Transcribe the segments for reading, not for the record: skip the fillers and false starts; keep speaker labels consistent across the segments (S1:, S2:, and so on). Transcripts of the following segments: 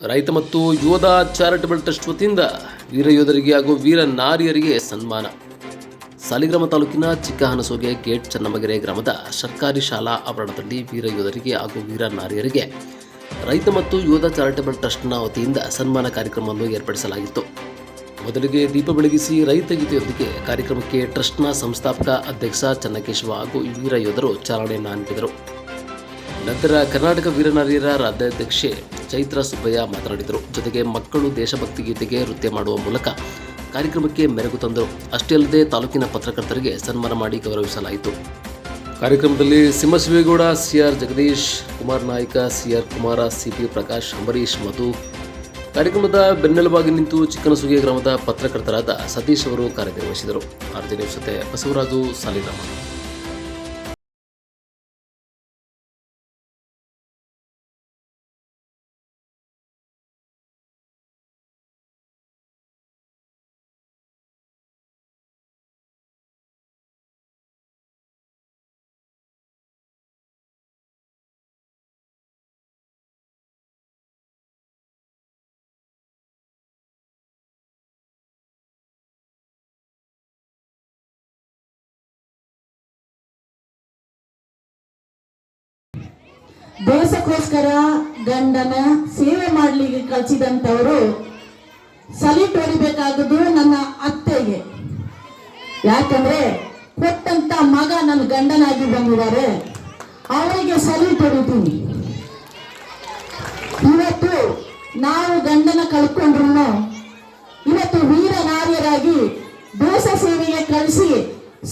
S1: ರೈತ ಮತ್ತು ಯೋಧ ಚಾರಿಟಬಲ್ ಟ್ರಸ್ಟ್ ವತಿಯಿಂದ ವೀರ ಯೋಧರಿಗೆ ಹಾಗೂ ವೀರ ನಾರಿಯರಿಗೆ ಸನ್ಮಾನ. ಸಾಲಿಗ್ರಾಮ ತಾಲೂಕಿನ ಚಿಕ್ಕಹನಸೋಗೆ ಗೇಟ್ ಚನ್ನಮಗೆರೆ ಗ್ರಾಮದ ಸರ್ಕಾರಿ ಶಾಲಾ ಆವರಣದಲ್ಲಿ ವೀರ ಯೋಧರಿಗೆ ಹಾಗೂ ವೀರ ನಾರಿಯರಿಗೆ ರೈತ ಮತ್ತು ಯೋಧ ಚಾರಿಟಬಲ್ ಟ್ರಸ್ಟ್ನ ವತಿಯಿಂದ ಸನ್ಮಾನ ಕಾರ್ಯಕ್ರಮವನ್ನು ಏರ್ಪಡಿಸಲಾಗಿತ್ತು. ಮೊದಲಿಗೆ ದೀಪ ಬೆಳಗಿಸಿ ರೈತ ಗೀತೆಯೊಂದಿಗೆ ಕಾರ್ಯಕ್ರಮಕ್ಕೆ ಟ್ರಸ್ಟ್ನ ಸಂಸ್ಥಾಪಕ ಅಧ್ಯಕ್ಷ ಚನ್ನಕೇಶವ ಹಾಗೂ ವೀರ ಯೋಧರು ಚಾಲನೆಯನ್ನು ನೀಡಿದರು. ನಂತರ ಕರ್ನಾಟಕ ವೀರನಾರಿಯರ ರಾಜ್ಯಾಧ್ಯಕ್ಷೆ ಚೈತ್ರ ಸುಬ್ಬಯ್ಯ ಮಾತನಾಡಿದರು. ಜೊತೆಗೆ ಮಕ್ಕಳು ದೇಶಭಕ್ತಿ ಗೀತೆಗೆ ನೃತ್ಯ ಮಾಡುವ ಮೂಲಕ ಕಾರ್ಯಕ್ರಮಕ್ಕೆ ಮೆರುಗು ತಂದರು. ಅಷ್ಟೇ ಅಲ್ಲದೆ ತಾಲೂಕಿನ ಪತ್ರಕರ್ತರಿಗೆ ಸನ್ಮಾನ ಮಾಡಿ ಗೌರವಿಸಲಾಯಿತು. ಕಾರ್ಯಕ್ರಮದಲ್ಲಿ Simhashivegowda, CR Jagadish, Kumar Naik, CR Kumara, CP Prakash, Ambareesh, Madhu, ಕಾರ್ಯಕ್ರಮದ ಬೆನ್ನೆಲುಬಾಗಿ ನಿಂತು ಚಿಕ್ಕನಸುಗೆ ಗ್ರಾಮದ ಪತ್ರಕರ್ತರಾದ ಸತೀಶ್ ಅವರು ಕಾರ್ಯನಿರ್ವಹಿಸಿದರು. ಆರ್ಜಿ ನ್ಯೂಸ್ ಜೊತೆ ಬಸವರಾಜು, ಸಾಲಿಗ್ರಾಮ.
S2: ದೇಶಕ್ಕೋಸ್ಕರ ಗಂಡನ ಸೇವೆ ಮಾಡಲಿಕ್ಕೆ ಕಳಿಸಿದಂಥವರು ಸಲೀಟ್ ಹೊಡಿಬೇಕಾಗುದು ನನ್ನ ಅತ್ತೆಗೆ. ಯಾಕಂದ್ರೆ ಕೊಟ್ಟಂತ ಮಗ ನನ್ನ ಗಂಡನಾಗಿ ಬಂದಿದ್ದಾರೆ, ಅವರಿಗೆ ಸಲೀಟ್ ಹೊಡಿತೀನಿ. ಇವತ್ತು ನಾವು ಗಂಡನ ಕಳ್ಕೊಂಡ್ರು ಇವತ್ತು ವೀರ ನಾರಿಯರಾಗಿ ದೇಶ ಸೇವೆಗೆ ಕಳಿಸಿ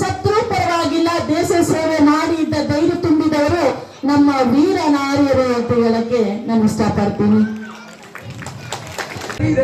S2: ಸತ್ರು ಪರವಾಗಿಲ್ಲ ದೇಶ ಸೇವೆ ಮಾಡಿ ಇದ್ದ ಧೈರ್ಯ ತುಂಬಿದವರು ನಮ್ಮ ವೀರ ನಾರಿಯರು ಅಂತ ಹೇಳಕ್ಕೆ ನಾನು ಇಷ್ಟಪಡ್ತೀನಿ.
S3: ನೀನು